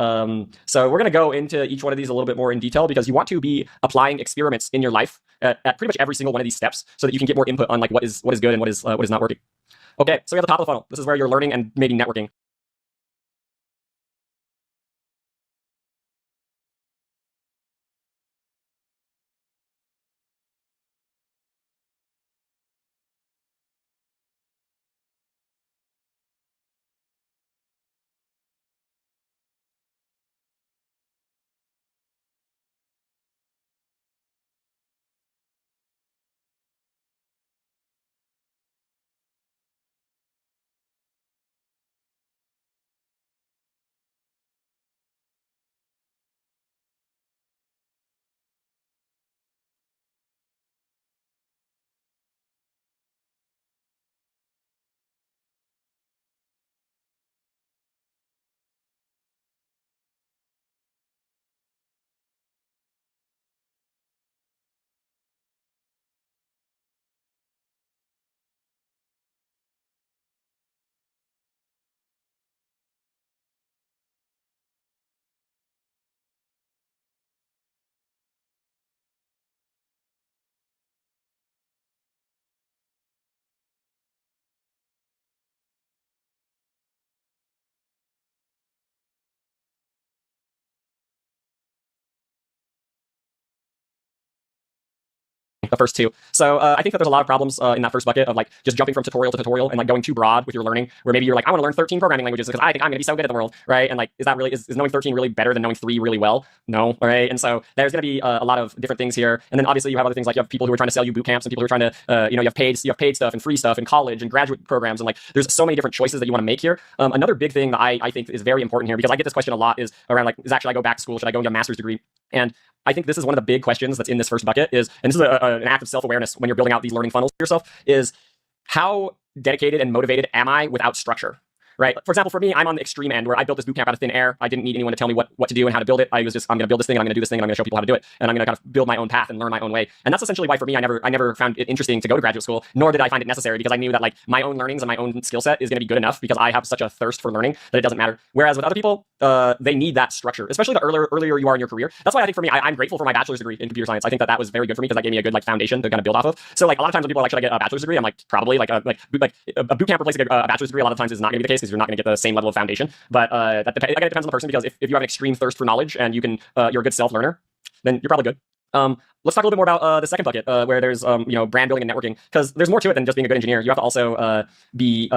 so we're going to go into each one of these a little bit more in detail, because you want to be applying experiments in your life at pretty much every single one of these steps, so that you can get more input on like what is good and what is not working. Okay, so we have the top of the funnel. This is where you're learning and maybe networking. The first two. So I think that there's a lot of problems in that first bucket of like just jumping from tutorial to tutorial and like going too broad with your learning, where maybe you're like, I want to learn 13 programming languages because I think I'm going to be so good at the world, right? And like, is that really, is knowing 13 really better than knowing 3 really well? No, all right? And so there's going to be a lot of different things here. And then obviously you have other things, like you have people who are trying to sell you boot camps and people who are trying to, you have paid stuff and free stuff and college and graduate programs. And like, there's so many different choices that you want to make here. Another big thing that I think is very important here, because I get this question a lot, is around like, should I go back to school? Should I go and get a master's degree? And I think this is one of the big questions that's in this first bucket is, and this is an act of self-awareness when you're building out these learning funnels for yourself, is how dedicated and motivated am I without structure? Right? For example, for me, I'm on the extreme end where I built this bootcamp out of thin air. I didn't need anyone to tell me what to do and how to build it. I was just, I'm going to build this thing, and I'm going to do this thing, and I'm going to show people how to do it, and I'm going to kind of build my own path and learn my own way. And that's essentially why for me, I never found it interesting to go to graduate school, nor did I find it necessary, because I knew that like my own learnings and my own skill set is going to be good enough, because I have such a thirst for learning that it doesn't matter. Whereas with other people, they need that structure, especially the earlier you are in your career. That's why I think for me, I'm grateful for my bachelor's degree in computer science. I think that was very good for me, because that gave me a good like foundation to kind of build off of. So like a lot of times when people are like, should I get a bachelor's degree? I'm like, probably like a boot camp replacing a bachelor's degree a lot of times is not going to be the case, because you're not going to get the same level of foundation. But again, it depends on the person, because if you have an extreme thirst for knowledge and you're a good self learner, then you're probably good. Let's talk a little bit more about the second bucket, where there's brand building and networking, because there's more to it than just being a good engineer. You have to also be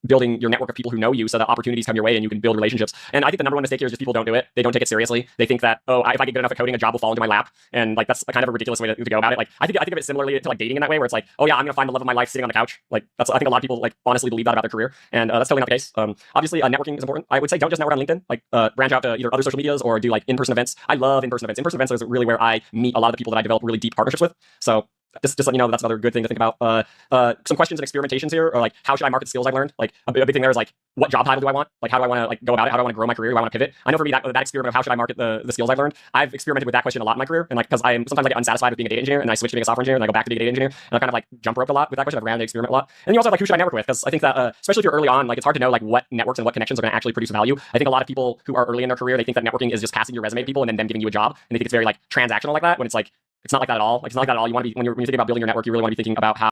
building your network of people who know you, so that opportunities come your way and you can build relationships. And I think the number one mistake here is just people don't do it. They don't take it seriously. They think that, oh, if I get good enough at coding, a job will fall into my lap, and like that's kind of a ridiculous way to go about it. Like I think of it similarly to like dating in that way, where it's like, oh yeah, I'm gonna find the love of my life sitting on the couch. Like I think a lot of people like honestly believe that about their career, and that's totally not the case. Obviously, networking is important. I would say don't just network on LinkedIn. Like branch out to either other social medias or do like in-person events. I love in-person events. In-person events is really where I meet a lot of the people that I develop really deep partnerships with. So just let you know, that's another good thing to think about. Some questions and experimentations here are like, how should I market skills I've learned? Like a big thing there is like, what job title do I want? Like, how do I want to like go about it? How do I want to grow my career? Do I want to pivot? I know for me that experiment of how should I market the skills I've learned, I've experimented with that question a lot in my career. And like, because sometimes I get unsatisfied with being a data engineer, and I switch to being a software engineer, and I go back to being a data engineer, and I kind of like jump roped a lot with that question. I've randomly experiment a lot. And you also have like, who should I network with? Because I think that especially if you're early on, like it's hard to know like what networks and what connections are going to actually produce value. I think a lot of people who are early in their career, they think that networking is just passing your resume to people and then them giving you a job, and they think it's very like transactional like that, when it's like, it's not like that at all. Like, it's not like that at all. You want to be, when you're thinking about building your network, you really want to be thinking about how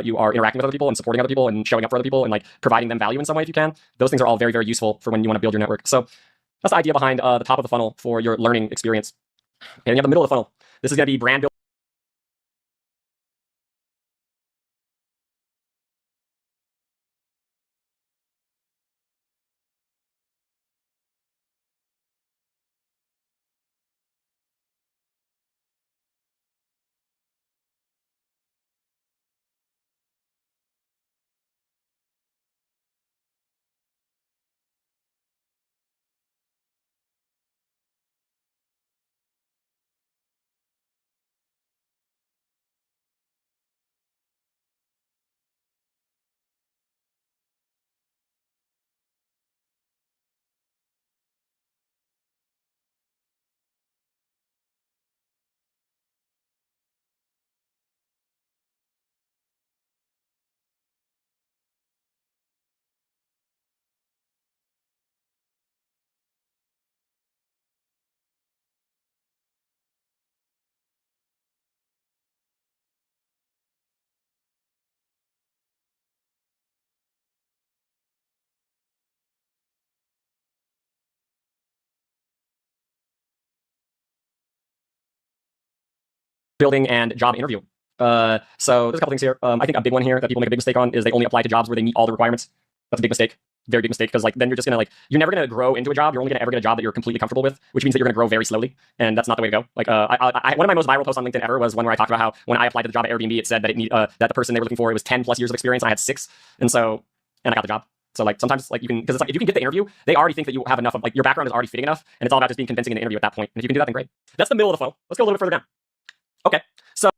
you are interacting with other people and supporting other people and showing up for other people and like providing them value in some way if you can. Those things are all very, very useful for when you want to build your network. So that's the idea behind the top of the funnel for your learning experience. And you have the middle of the funnel. This is going to be brand building. Building and job interview. So there's a couple things here. I think a big one here that people make a big mistake on is they only apply to jobs where they meet all the requirements. That's a big mistake. Very big mistake, because like then you're just gonna like, you're never gonna grow into a job. You're only gonna ever get a job that you're completely comfortable with, which means that you're gonna grow very slowly, and that's not the way to go. Like one of my most viral posts on LinkedIn ever was one where I talked about how when I applied to the job at Airbnb, it said that that the person they were looking for, it was 10 plus years of experience. I had 6, and I got the job. So like sometimes like you can, because it's like if you can get the interview, they already think that you have enough of like your background is already fitting enough, and it's all about just being convincing in the interview at that point. And if you can do that, then great. That's the middle of the funnel. Let's go a little bit further down. Okay, so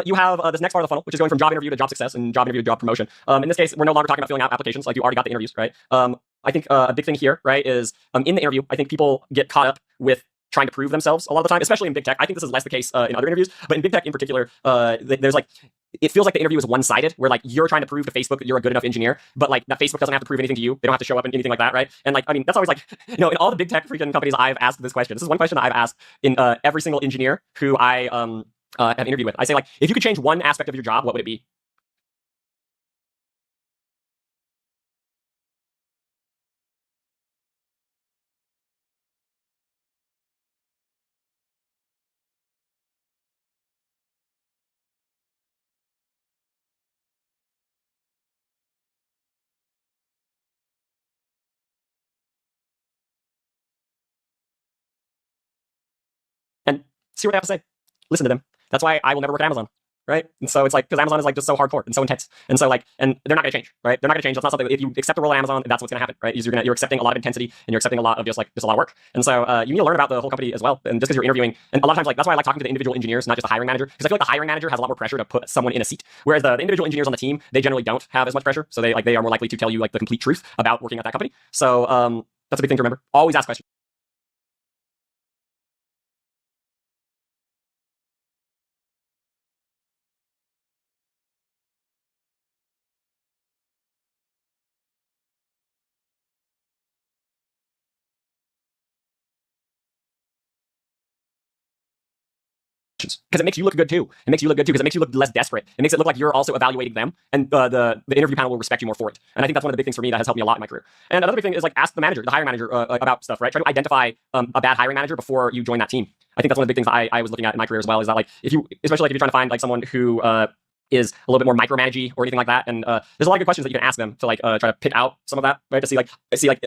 you have this next part of the funnel, which is going from job interview to job success and job interview to job promotion. In this case, we're no longer talking about filling out applications. Like you already got the interviews, right? I think a big thing here, right, is in the interview, I think people get caught up with trying to prove themselves a lot of the time, especially in big tech. I think this is less the case in other interviews, but in big tech in particular, there's like, it feels like the interview is one-sided, where like you're trying to prove to Facebook that you're a good enough engineer, but like that Facebook doesn't have to prove anything to you. They don't have to show up in anything like that, right? And like, I mean, that's always like, in all the big tech freaking companies, I've asked this question. This is one question that I've asked in every single engineer who I have interviewed with. I say like, if you could change one aspect of your job, what would it be? See what they have to say. Listen to them. That's why I will never work at Amazon. Right? And so it's like, because Amazon is like just so hardcore and so intense. And so like, and they're not going to change, right? They're not going to change. That's not something, if you accept a role at Amazon, that's what's going to happen, right? You're accepting a lot of intensity and you're accepting a lot of just a lot of work. And so you need to learn about the whole company as well. And just because you're interviewing, and a lot of times, like, that's why I like talking to the individual engineers, not just the hiring manager, because I feel like the hiring manager has a lot more pressure to put someone in a seat. Whereas the individual engineers on the team, they generally don't have as much pressure. So they are more likely to tell you like the complete truth about working at that company. So that's a big thing to remember. Always ask questions. Because it makes you look good too. It makes you look good too because it makes you look less desperate. It makes it look like you're also evaluating them, and the interview panel will respect you more for it. And I think that's one of the big things for me that has helped me a lot in my career. And another big thing is like ask the manager, the hiring manager, about stuff. Right? Try to identify a bad hiring manager before you join that team. I think that's one of the big things I was looking at in my career as well. Is that like if you, especially like if you're trying to find like someone who is a little bit more micromanagey or anything like that. And there's a lot of good questions that you can ask them to like try to pick out some of that, right? To see like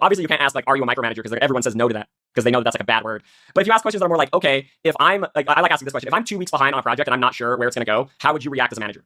obviously you can't ask like, are you a micromanager? Because like, everyone says no to that because they know that that's like a bad word. But if you ask questions that are more like, okay, if I'm like, I like asking this question, if I'm 2 weeks behind on a project and I'm not sure where it's going to go, how would you react as a manager?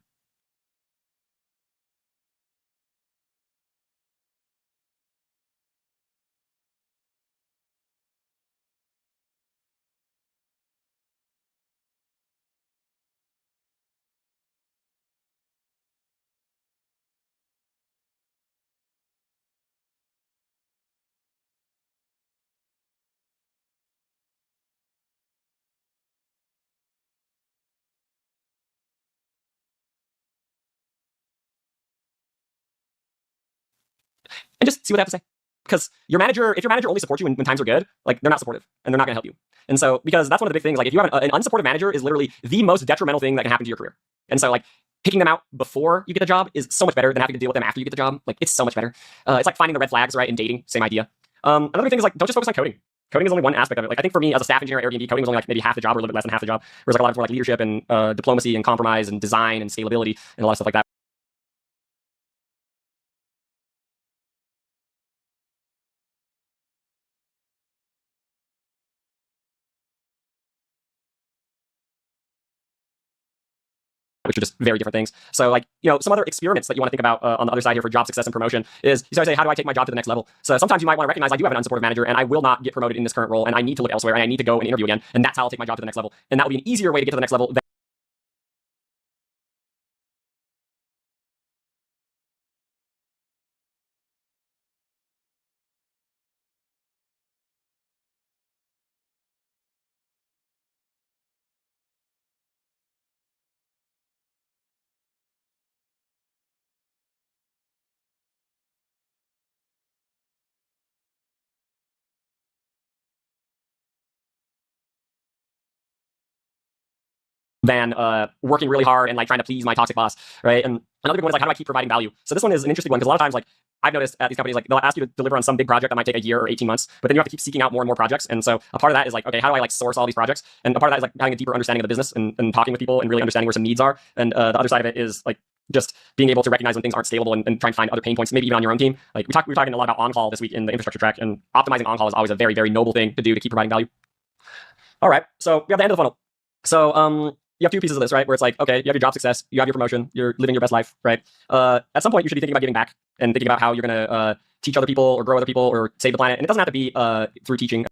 And just see what they have to say. Because if your manager only supports you when times are good, like they're not supportive and they're not going to help you. And so, because that's one of the big things, like if you have an unsupportive manager is literally the most detrimental thing that can happen to your career. And so like picking them out before you get the job is so much better than having to deal with them after you get the job. Like it's so much better. It's like finding the red flags, right? In dating, same idea. Another big thing is like don't just focus on coding. Coding is only one aspect of it. Like I think for me as a staff engineer at Airbnb, coding was only like maybe half the job or a little bit less than half the job. Whereas like a lot of more like leadership and diplomacy and compromise and design and scalability and a lot of stuff like that. Which are just very different things. So like, some other experiments that you want to think about on the other side here for job success and promotion is you start to say, how do I take my job to the next level? So sometimes you might want to recognize I do have an unsupportive manager and I will not get promoted in this current role and I need to look elsewhere and I need to go and interview again. And that's how I'll take my job to the next level. And that will be an easier way to get to the next level than working really hard and like trying to please my toxic boss, right? And another big one is like, how do I keep providing value? So this one is an interesting one because a lot of times, like I've noticed at these companies, like they'll ask you to deliver on some big project that might take a year or 18 months, but then you have to keep seeking out more and more projects. And so a part of that is like, okay, how do I like source all these projects? And a part of that is like having a deeper understanding of the business and talking with people and really understanding where some needs are. And the other side of it is like just being able to recognize when things aren't scalable and trying to find other pain points, maybe even on your own team. Like we were talking a lot about on-call this week in the infrastructure track, and optimizing on-call is always a very, very noble thing to do to keep providing value. All right, so we have the end of the funnel. So you have two pieces of this, right? Where it's like, okay, you have your job success, you have your promotion, you're living your best life, right? At some point, you should be thinking about giving back and thinking about how you're going to teach other people or grow other people or save the planet. And it doesn't have to be through teaching.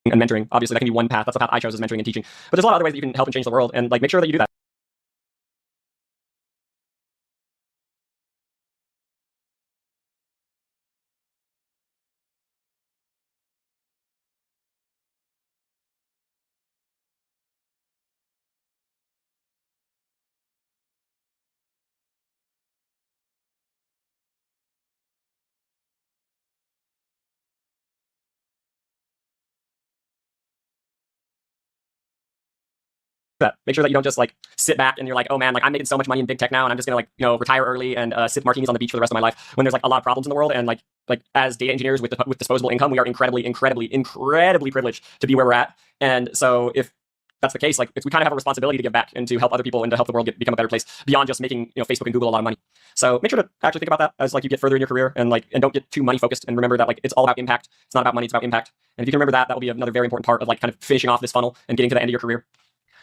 And mentoring, obviously, that can be one path. That's the path I chose, is mentoring and teaching. But there's a lot of other ways that you can help and change the world, and like make sure that you do that. that. Make sure that you don't just like sit back and you're like, oh man, like I'm making so much money in big tech now, and I'm just gonna like retire early and sip martinis on the beach for the rest of my life. When there's like a lot of problems in the world, and like as data engineers with disposable income, we are incredibly privileged to be where we're at. And so if that's the case, like we kind of have a responsibility to give back and to help other people and to help the world become a better place beyond just making Facebook and Google a lot of money. So make sure to actually think about that as like you get further in your career, and don't get too money focused, and remember that like it's all about impact. It's not about money, it's about impact. And if you can remember that, that will be another very important part of like kind of finishing off this funnel and getting to the end of your career.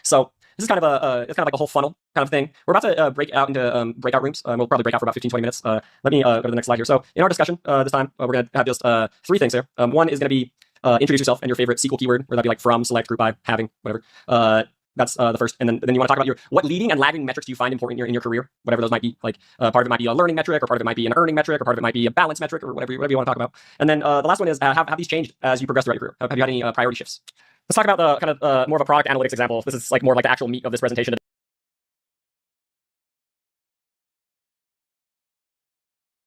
So this is kind of it's kind of like a whole funnel kind of thing. We're about to break out into breakout rooms. We'll probably break out for about 15-20 minutes. Let me go to the next slide here. So in our discussion this time, we're going to have just 3 things here. One is going to be introduce yourself and your favorite SQL keyword, whether that be like from, select, group by, having, whatever. That's the first. And then you want to talk about what leading and lagging metrics do you find important in your career, whatever those might be. Like part of it might be a learning metric, or part of it might be an earning metric, or part of it might be a balance metric, or whatever you want to talk about. And then the last one is have these changed as you progress throughout your career? Have you had any priority shifts? Let's talk about the kind of more of a product analytics example. This is like more like the actual meat of this presentation.